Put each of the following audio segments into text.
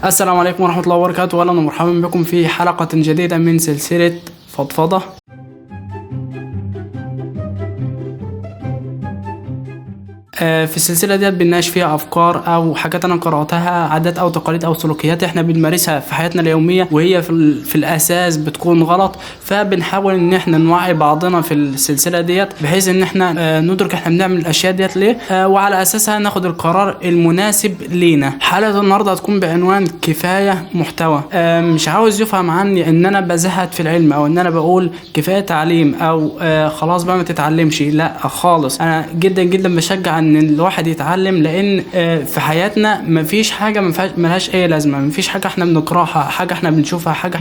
السلام عليكم ورحمة الله وبركاته، أهلا ومرحبا بكم في حلقة جديدة من سلسلة فضفضة. في السلسلة ديت بنناقش فيها أفكار أو حاجات أنا قرأتها، عادات أو تقاليد أو سلوكيات إحنا بنمارسها في حياتنا اليومية وهي في الأساس بتكون غلط، فبنحاول إن إحنا نوعي بعضنا في السلسلة ديت بحيث إن إحنا ندرك إحنا بنعمل الأشياء ديت ليه، وعلى أساسها ناخد القرار المناسب لينا. حلقة النهاردة هتكون بعنوان كفاية محتوى. مش عاوز يفهم عني إن أنا بزهد في العلم أو إن أنا بقول كفاية تعليم أو خلاص بقى ما تتعلمش، لا خالص. أنا جدا جدا بشجع ان الواحد يتعلم، لان في حياتنا مفيش حاجه ملهاش اي لازمه، مفيش حاجه احنا بنقراها، حاجه احنا بنشوفها، حاجه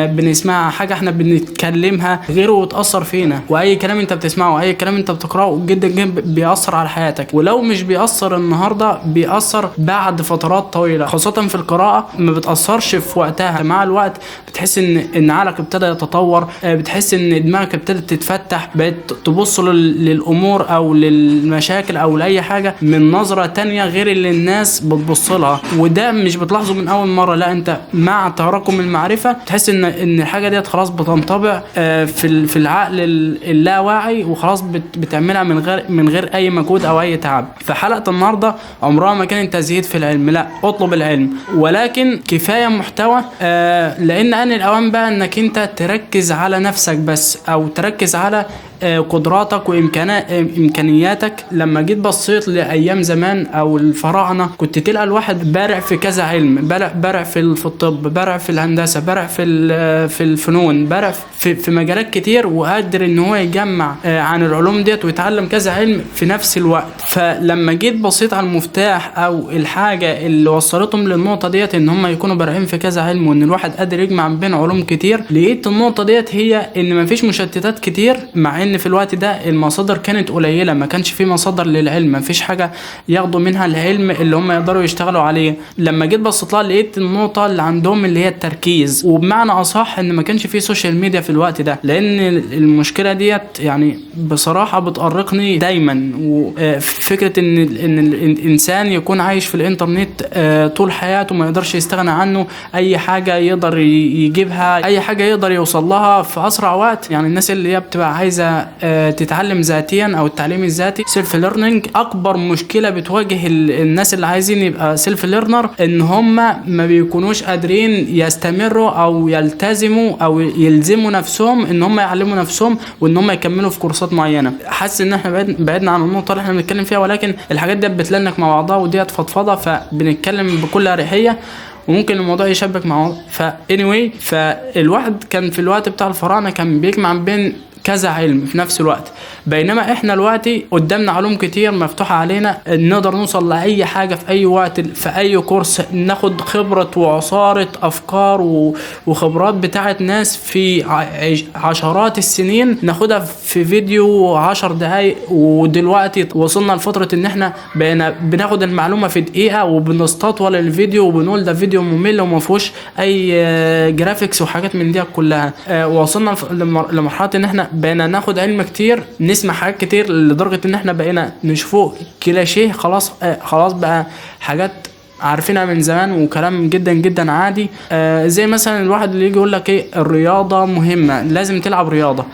بنسمعها، حاجه احنا بنتكلمها غيره وتاثر فينا. واي كلام انت بتسمعه واي كلام انت بتقراه جدا جدا بيأثر على حياتك، ولو مش بيأثر النهارده بيأثر بعد فترات طويله، خاصه في القراءه ما بتأثرش في وقتها. مع الوقت بتحس ان عقلك ابتدى يتطور، بتحس ان دماغك ابتدت تتفتح، بقيت تبص للامور او للمشاكل او لاي حاجه من نظره تانية غير اللي الناس بتبص لها. وده مش بتلاحظه من اول مره، لا انت مع تراكم المعرفه تحس ان الحاجه ديت خلاص بتنطبع في العقل اللاواعي، وخلاص بتعملها من غير اي مجهود او اي تعب. فحلقه النهارده عمرها ما كانت تزهيد في العلم، لا اطلب العلم ولكن كفايه محتوى. لان الاوان بقى انك انت تركز على نفسك بس، او تركز على قدراتك وامكانياتك. لما جيت بصيت لايام زمان او الفراعنه كنت تلقى الواحد بارع في كذا علم، بارع في الطب، بارع في الهندسه، بارع في الفنون، بارع في مجالات كتير، وقادر ان هو يجمع عن العلوم ديت ويتعلم كذا علم في نفس الوقت. فلما جيت بصيت على المفتاح او الحاجه اللي وصلتهم للنقطه ديت ان هم يكونوا بارعين في كذا علم، وان الواحد قادر يجمع بين علوم كتير، لقيت النقطه ديت هي ان مفيش مشتتات كتير. مع ان في الوقت ده المصادر كانت قليله، ما كانش في مصادر للعلم، ما فيش حاجه ياخدوا منها العلم اللي هم يقدروا يشتغلوا عليه. لما جيت بصيت لها لقيت النقطه اللي عندهم اللي هي التركيز، وبمعنى اصح ان ما كانش في سوشيال ميديا في الوقت ده، لان المشكله ديت يعني بصراحه بتقرقني دايما. وفكره ان الانسان يكون عايش في الانترنت طول حياته ما يقدرش يستغنى عنه، اي حاجه يقدر يجيبها، اي حاجه يقدر يوصل لها في اسرع وقت. يعني الناس اللي هي بتبقى عايزه تتعلم ذاتيا او التعليم الذاتي سيلف ليرنينج، اكبر مشكله بتواجه الناس اللي عايزين يبقى سيلف ليرنر ان هم ما بيكونوش قادرين يستمروا او يلتزموا او يلزموا نفسهم ان هم يعلموا نفسهم وان هم يكملوا في كورسات معينه. حاسس ان احنا بعدنا عن النقطه اللي احنا بنتكلم فيها، ولكن الحاجات دي بتلنك مع بعضها وديت فضفضه، فبنتكلم بكل اريحيه وممكن الموضوع يشبك مع بعض. فالواحد كان في الوقت بتاع الفراعنه كان بيجمع بين كذا علم في نفس الوقت، بينما احنا دلوقتي قدامنا علوم كتير مفتوحة علينا، نقدر نوصل لأي حاجة في أي وقت في أي كورس، ناخد خبرة وعصارة أفكار وخبرات بتاعت ناس في عشرات السنين ناخدها في فيديو 10 دقايق. ودلوقتي وصلنا لفترة ان احنا بقينا بناخد المعلومة في دقيقة وبنستطول الفيديو وبنقول ده فيديو ممل وما فيهوش أي جرافيكس وحاجات من دي كلها. وصلنا لمرحلة ان احنا بقينا ناخد علم كتير، نسمع حاجات كتير لدرجة ان احنا بقينا نشوفه كلاشيه، خلاص بقى حاجات عارفينها من زمان وكلام جدا جدا عادي. زي مثلا الواحد اللي يجي يقول لك ايه الرياضة مهمة، لازم تلعب رياضة،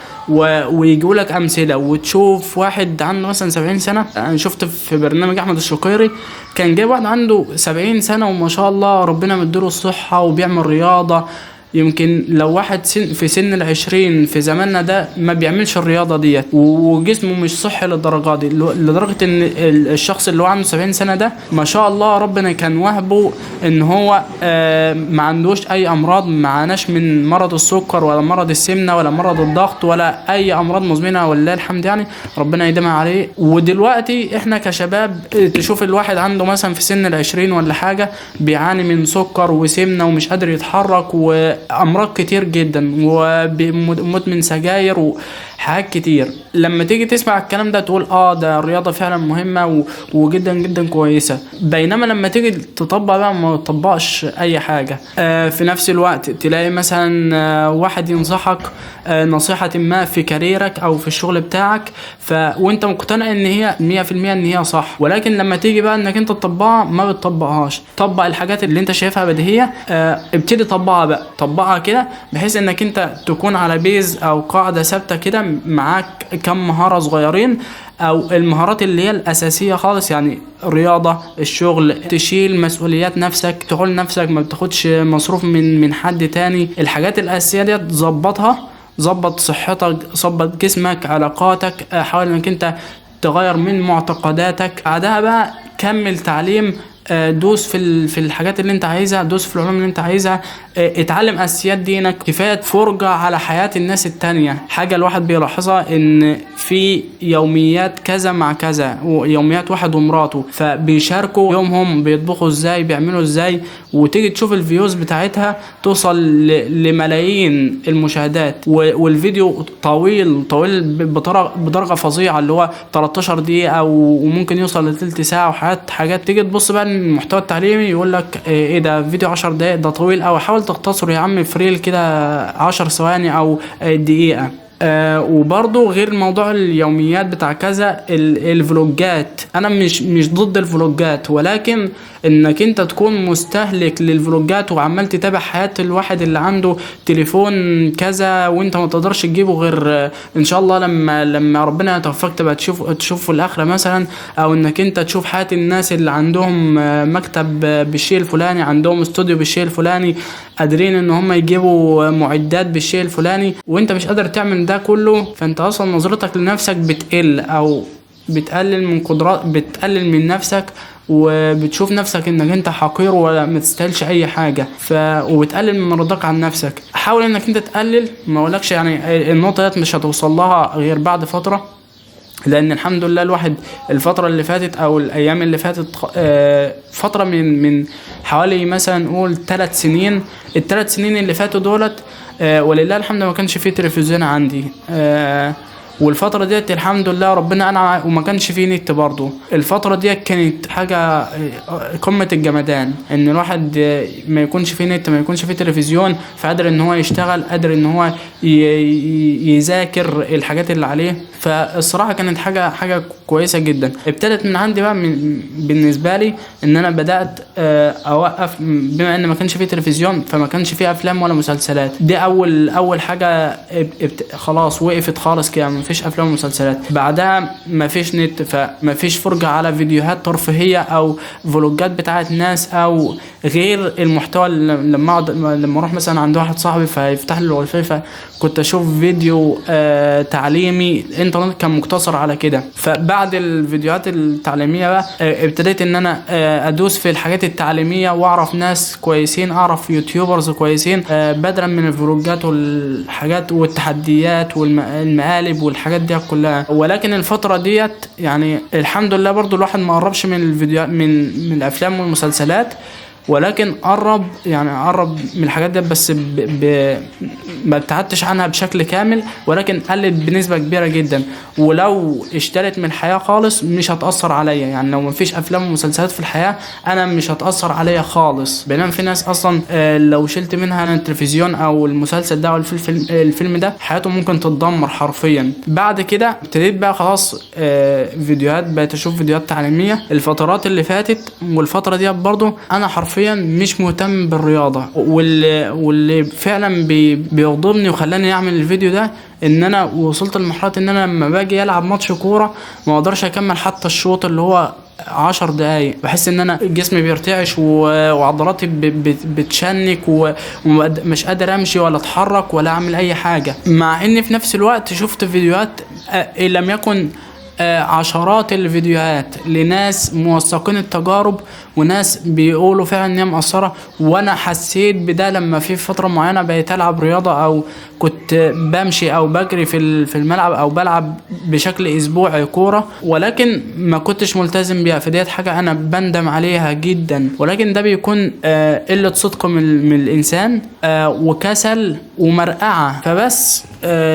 ويجيبوا لك امثله. وتشوف واحد عنده مثلا 70 سنه، انا شفت في برنامج احمد الشقيري كان جايب واحد عنده 70 سنه وما شاء الله ربنا مديله الصحه وبيعمل رياضه. يمكن لو واحد في سن 20 في زماننا ده ما بيعملش الرياضة ديت وجسمه مش صحي للدرجة دي، لدرجة ان الشخص اللي هو عنده 70 سنة ده ما شاء الله ربنا كان وهبه ان هو ما عندوش اي امراض، ما عاناش من مرض السكر ولا مرض السمنة ولا مرض الضغط ولا اي امراض مزمنة، ولله الحمد يعني ربنا يديمها عليه. ودلوقتي احنا كشباب تشوف الواحد عنده مثلا في سن 20 ولا حاجة بيعاني من سكر وسمنة ومش قادر يتحرك وامراض كتير جدا ومدمن سجاير وحاجات كتير. لما تيجي تسمع الكلام ده تقول ده الرياضة فعلا مهمة وجدا جدا كويسة، بينما لما تيجي تطبق بقى ما تطبقش اي حاجة. في نفس الوقت تلاقي مثلا واحد ينصحك نصيحة ما في كاريرك او في الشغل بتاعك، وانت مقتنع ان هي 100% ان هي صح، ولكن لما تيجي بقى انك انت تطبقها ما بتطبقهاش. طبق الحاجات اللي انت شايفها بديهية، ابتدي طبقها بقى، طبقها كده بحيث انك انت تكون على بيز او قاعدة ثابتة كده، معاك كم مهارة صغيرين او المهارات اللي هي الاساسية خالص، يعني الرياضة، الشغل، تشيل مسؤوليات نفسك، تعول نفسك، ما بتاخدش مصروف من حد تاني. الحاجات الاساسية دي تظبطها، ظبط صحتك، ظبط جسمك، علاقاتك، حاول انك انت تغير من معتقداتك. بعدها بقى كمل تعليم، دوس في الحاجات اللي انت عايزها، دوس في العلوم اللي انت عايزها، اتعلم اساسيات دينك. كفايه فرجة على حياة الناس التانية. حاجة الواحد بيلاحظها ان في يوميات كذا مع كذا، ويوميات واحد ومراته، فبيشاركوا يومهم بيطبخوا ازاي، بيعملوا ازاي، وتيجي تشوف الفيوز بتاعتها توصل لملايين المشاهدات، والفيديو طويل بدرجة فظيعة، اللي هو 13 دقيقة وممكن يوصل لثلث ساعة وحاجات. تيجي تبص بقى المحتوى التعليمي يقول لك ايه ده، فيديو 10 دقائق، ده طويل قوي، حاول تختصره يا عم في ريل كده 10 ثواني او دقيقة. وبرضو غير موضوع اليوميات بتاع كذا، الفلوجات، انا مش ضد الفلوجات، ولكن انك انت تكون مستهلك للفلوجات وعمال تتابع حياة الواحد اللي عنده تليفون كذا وانت ما تقدرش تجيبه غير ان شاء الله لما ربنا يتوفاك تبقى تشوف في الاخرة مثلا، او انك انت تشوف حياة الناس اللي عندهم مكتب بالشيء الفلاني، عندهم استوديو بالشيء الفلاني، قادرين ان هم يجيبوا معدات بالشيء الفلاني، وانت مش قادر تعمل ده كله. فانت اصلا نظرتك لنفسك بتقل، او بتقلل من قدرات، بتقلل من نفسك، وبتشوف نفسك انك انت حقير ولا ما تستاهلش اي حاجه، وبتقلل من رضاك عن نفسك. حاول انك انت تقلل، ما اقولكش يعني النقطه ديت مش هتوصل لها غير بعد فتره، لان الحمد لله الواحد الفتره اللي فاتت او الايام اللي فاتت فتره من حوالي مثلا نقول 3 سنين، ال3 سنين اللي فاتوا دولت ولله الحمد ما كانش فيه تلفزيون عندي، والفترة ديت الحمد لله ربنا أنعم وما كانش فيه نت برضو. الفترة ديت كانت حاجة قمة الجمدان، ان الواحد ما يكونش فيه نت، ما يكونش فيه تلفزيون، فقادر ان هو يشتغل، قادر ان هو يذاكر الحاجات اللي عليه. فالصراحة كانت حاجة كويسة جدا. ابتدت من عندي بقى بالنسبة لي ان انا بدأت اوقف، بما ان ما كانش فيه تلفزيون فما كانش فيه افلام ولا مسلسلات. دي اول حاجة خلاص وقفت خالص كده، مفيش افلام ومسلسلات. بعدها مفيش نت، فمفيش فرجة على فيديوهات ترفيهية او فلوجات بتاعت ناس، او غير المحتوى. لما اروح مثلا عند واحد صاحبي فيفتح لي الواي فاي، فكنت اشوف فيديو تعليمي، الانترنت كان مقتصر على كده. فبعد الفيديوهات التعليمية بقى ابتديت ان انا ادوس في الحاجات التعليمية واعرف ناس كويسين، اعرف يوتيوبرز كويسين، بدلا من الفلوجات والحاجات والتحديات والمقالب والحاجات دي كلها. ولكن الفترة ديت يعني الحمد لله برضو الواحد ما قربش من الفيديوهات من الافلام والمسلسلات، ولكن قرب من الحاجات دي، بس ما ابتعدتش عنها بشكل كامل، ولكن قلت بنسبة كبيرة جدا. ولو اشترت من الحياة خالص مش هتأثر عليا، يعني لو مفيش افلام ومسلسلات في الحياة انا مش هتأثر عليا خالص. بينما في ناس اصلا لو شلت منها التلفزيون او المسلسل ده او الفيلم ده حياته ممكن تتدمر حرفيا. بعد كده ابتديت بقى خلاص فيديوهات، بقيت اشوف فيديوهات تعليمية. الفترات اللي فاتت والفترة دي برضو انا حرفيا مش مهتم بالرياضة، واللي فعلا بيغضبني وخلاني اعمل الفيديو ده ان انا وصلت لمرحلة ان انا لما باجي العب ماتش كورة ما اقدرش اكمل حتى الشوط اللي هو 10 دقايق. بحس ان انا جسمي بيرتعش وعضلاتي بتشنك ومش قادر امشي ولا اتحرك ولا اعمل اي حاجة، مع ان في نفس الوقت شفت فيديوهات لم يكن عشرات الفيديوهات لناس موثقين التجارب وناس بيقولوا فعلا ان هي مقصرة. وانا حسيت بده لما في فترة معينة بقيت العب رياضة او كنت بمشي او بجري في الملعب او بلعب بشكل اسبوعي كورة، ولكن ما كنتش ملتزم بيها. فديت حاجة انا بندم عليها جدا، ولكن ده بيكون قلة صدق من الانسان وكسل ومرقعة. فبس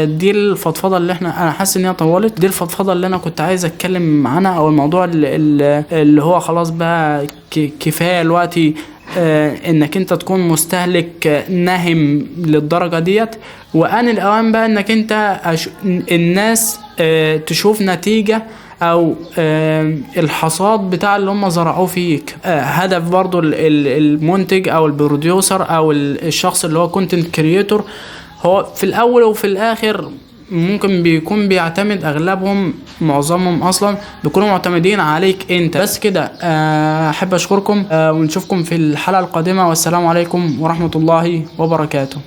دي الفضفضة اللي انا حاسس ان هي طولت. دي الفضفضة اللي انا كنت عايز اتكلم عنها، او الموضوع اللي هو خلاص بقى كفاية دلوقتي انك انت تكون مستهلك نهم للدرجة ديت. وان الاوان بقى انك انت الناس تشوف نتيجة او الحصاد بتاع اللي هم زرعوه فيك. هدف برضو المنتج او البروديوسر او الشخص اللي هو كونتنت كرييتور، هو في الاول وفي الاخر ممكن بيكون بيعتمد اغلبهم، معظمهم اصلا بيكونوا معتمدين عليك انت بس كده. احب اشكركم ونشوفكم في الحلقة القادمة، والسلام عليكم ورحمة الله وبركاته.